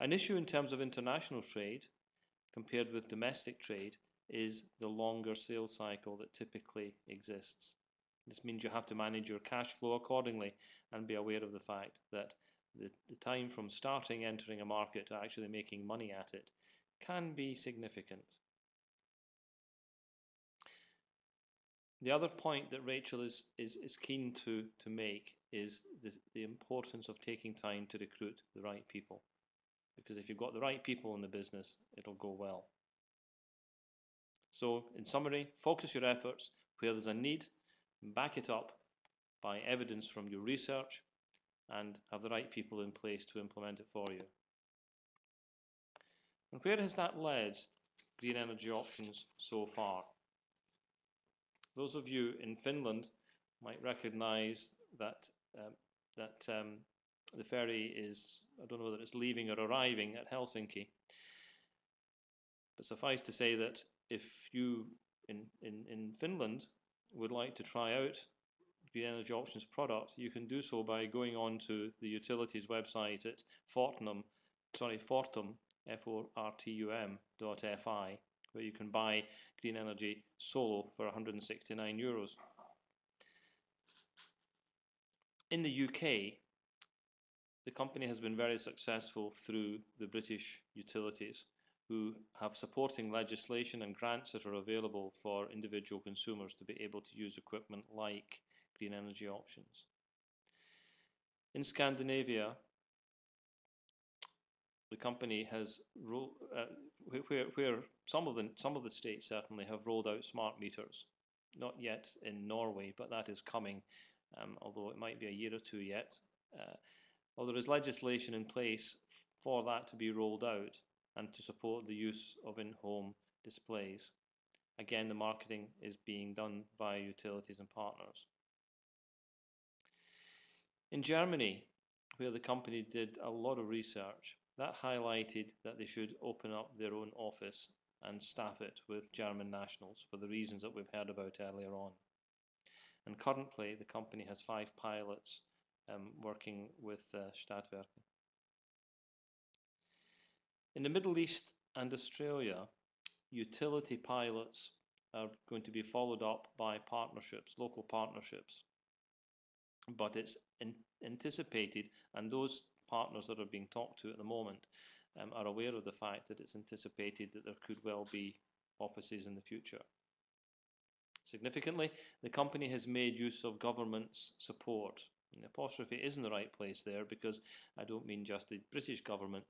An issue in terms of international trade compared with domestic trade is the longer sales cycle that typically exists. This means you have to manage your cash flow accordingly and be aware of the fact that the time from starting entering a market to actually making money at it can be significant. The other point that Rachel is keen to make is the importance of taking time to recruit the right people. Because if you've got the right people in the business, it'll go well. So, in summary, focus your efforts where there's a need, and back it up by evidence from your research, and have the right people in place to implement it for you. And where has that led Green Energy Options so far? Those of you in Finland might recognise that the ferry is, I don't know whether it's leaving or arriving at Helsinki. But suffice to say that if you in Finland would like to try out Green Energy Options product, you can do so by going on to the utilities website at Fortum, Fortum.fi, where you can buy Green Energy Solo for €169. In the UK, the company has been very successful through the British utilities, who have supporting legislation and grants that are available for individual consumers to be able to use equipment like Green Energy Options. In Scandinavia, the company has where some of the states certainly have rolled out smart meters. Not yet in Norway, but that is coming, although it might be a year or two yet. Well, there is legislation in place for that to be rolled out and to support the use of in-home displays. Again, the marketing is being done by utilities and partners. In Germany, where the company did a lot of research, that highlighted that they should open up their own office and staff it with German nationals for the reasons that we've heard about earlier on. And currently, the company has 5 pilots working with Stadtwerke. In the Middle East and Australia, utility pilots are going to be followed up by partnerships, local partnerships. But it's anticipated, and those partners that are being talked to at the moment are aware of the fact that it's anticipated that there could well be offices in the future. Significantly, the company has made use of government's support. And the apostrophe isn't the right place there, because I don't mean just the British government,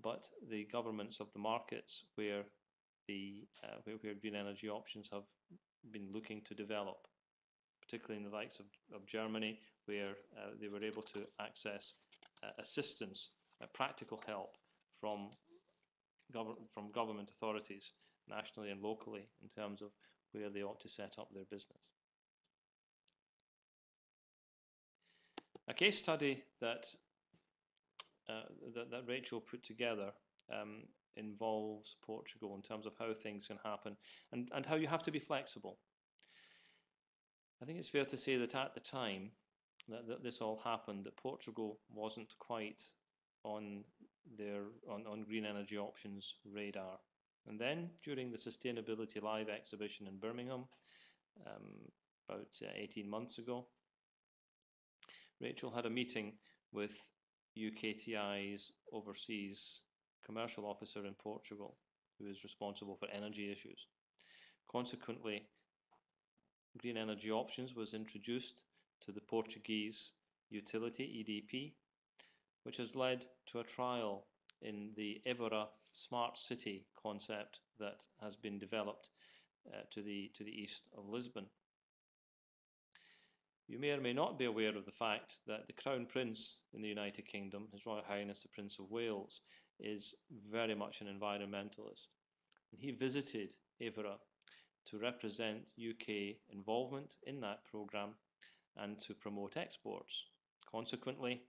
but the governments of the markets where where Green Energy Options have been looking to develop, particularly in the likes of Germany, where they were able to access assistance, practical help from government authorities, nationally and locally, in terms of where they ought to set up their business. A case study that Rachel put together involves Portugal in terms of how things can happen and how you have to be flexible. I think it's fair to say that at the time that this all happened, that Portugal wasn't quite on Green Energy Options radar. And then during the Sustainability Live exhibition in Birmingham about 18 months ago, Rachel had a meeting with UKTI's overseas commercial officer in Portugal, who is responsible for energy issues. Consequently, Green Energy Options was introduced to the Portuguese utility, EDP, which has led to a trial in the Évora Smart City concept that has been developed to the east of Lisbon. You may or may not be aware of the fact that the Crown Prince in the United Kingdom, His Royal Highness the Prince of Wales, is very much an environmentalist. And he visited Évora to represent UK involvement in that programme and to promote exports. Consequently,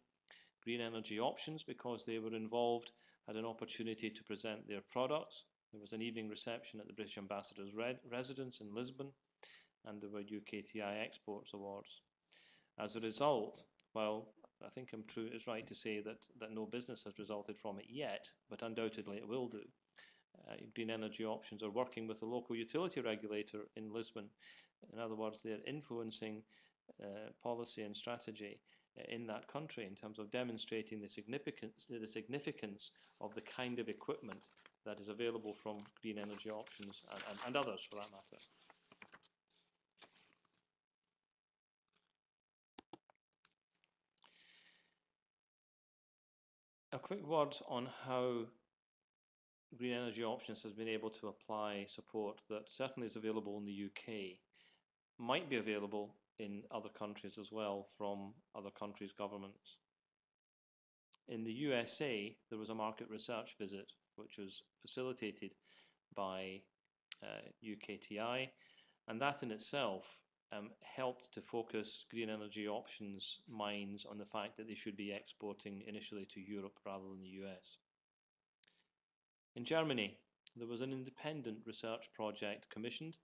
Green Energy Options, because they were involved, had an opportunity to present their products. There was an evening reception at the British Ambassador's residence in Lisbon, and there were UKTI Exports Awards. As a result, while I think it's right to say that no business has resulted from it yet, but undoubtedly it will do. Green energy options are working with the local utility regulator in Lisbon. In other words, they're influencing policy and strategy in that country in terms of demonstrating the significance of the kind of equipment that is available from green energy options and others for that matter. A quick word on how green energy options has been able to apply support that certainly is available in the UK, might be available in other countries as well from other countries' governments. In the USA, there was a market research visit which was facilitated by UKTI, and that in itself helped to focus green energy options minds on the fact that they should be exporting initially to Europe rather than the US. In Germany, there was an independent research project commissioned,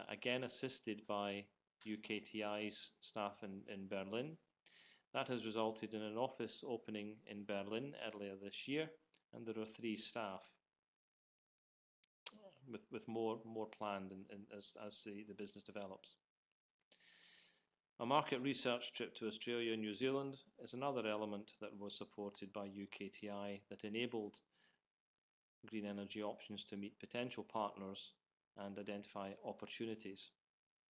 again assisted by UKTI's staff in Berlin. That has resulted in an office opening in Berlin earlier this year, and there are 3 staff, with more planned as the business develops. A market research trip to Australia and New Zealand is another element that was supported by UKTI that enabled green energy options to meet potential partners and identify opportunities.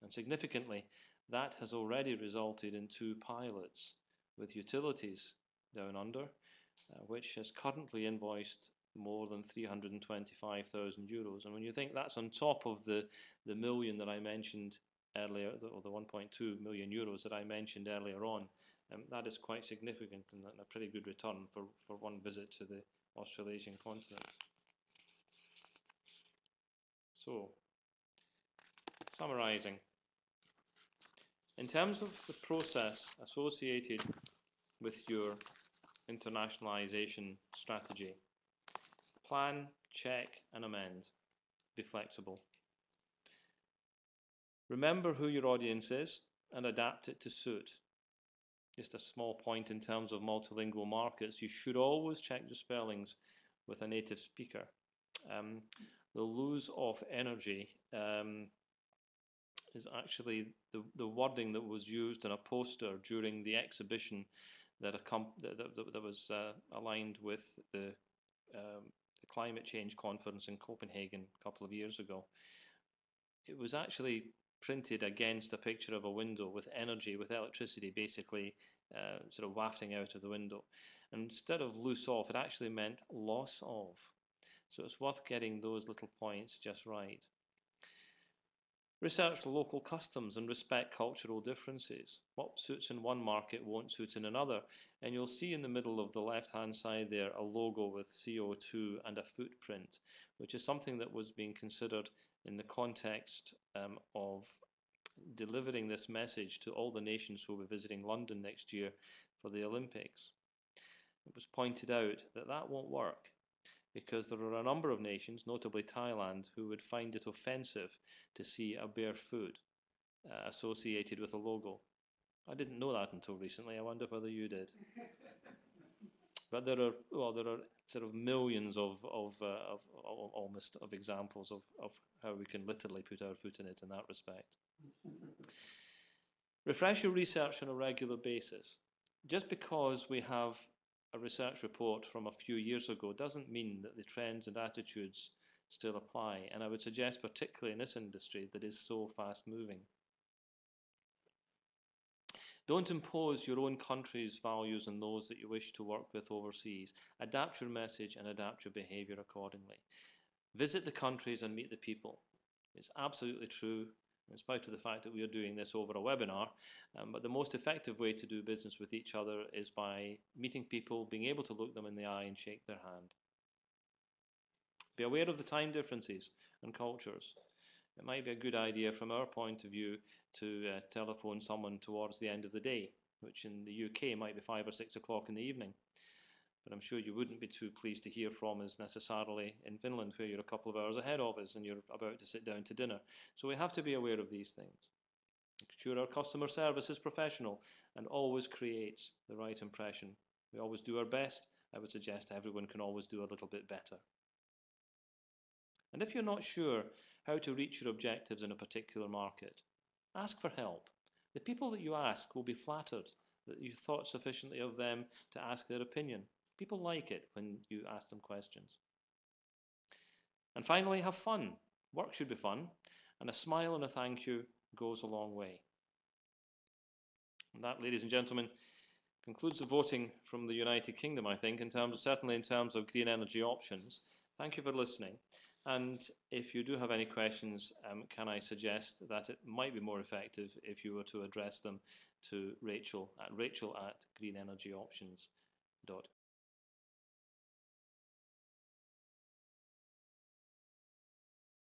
And significantly, that has already resulted in 2 pilots with utilities down under, which has currently invoiced more than €325,000. And when you think that's on top of the million that I mentioned earlier, or the €1.2 million that I mentioned earlier on, that is quite significant and a pretty good return for one visit to the Australasian continent. So, summarising, in terms of the process associated with your internationalisation strategy, plan, check and amend. Be flexible. Remember who your audience is and adapt it to suit. Just a small point in terms of multilingual markets, you should always check your spellings with a native speaker. The lose of energy is actually the wording that was used in a poster during the exhibition that was aligned with the climate change conference in Copenhagen a couple of years ago. It was actually printed against a picture of a window with energy, with electricity basically sort of wafting out of the window. And instead of loose off, it actually meant loss of. So it's worth getting those little points just right. Research local customs and respect cultural differences. What suits in one market won't suit in another. And you'll see in the middle of the left-hand side there a logo with CO2 and a footprint, which is something that was being considered in the context of delivering this message to all the nations who will be visiting London next year for the Olympics. It was pointed out that that won't work, because there are a number of nations, notably Thailand, who would find it offensive to see a bare foot associated with a logo. I didn't know that until recently. I wonder whether you did. But there are sort of millions of almost of examples of how we can literally put our foot in it in that respect. Refresh your research on a regular basis. Just because we have a research report from a few years ago doesn't mean that the trends and attitudes still apply, and I would suggest particularly in this industry that is so fast moving. Don't impose your own country's values on those that you wish to work with overseas. Adapt your message and adapt your behaviour accordingly. Visit the countries and meet the people. It's absolutely true, in spite of the fact that we are doing this over a webinar, but the most effective way to do business with each other is by meeting people, being able to look them in the eye and shake their hand. Be aware of the time differences and cultures. It might be a good idea from our point of view to telephone someone towards the end of the day, which in the UK might be 5 or 6 o'clock in the evening. But I'm sure you wouldn't be too pleased to hear from us necessarily in Finland, where you're a couple of hours ahead of us and you're about to sit down to dinner. So we have to be aware of these things. Make sure our customer service is professional and always creates the right impression. We always do our best. I would suggest everyone can always do a little bit better. And if you're not sure how to reach your objectives in a particular market, ask for help. The people that you ask will be flattered that you thought sufficiently of them to ask their opinion. People like it when you ask them questions. And finally, have fun. Work should be fun, and a smile and a thank you goes a long way. And that, ladies and gentlemen, concludes the voting from the United Kingdom, I think, certainly in terms of green energy options. Thank you for listening. And if you do have any questions, can I suggest that it might be more effective if you were to address them to Rachel at greenenergyoptions.co.uk.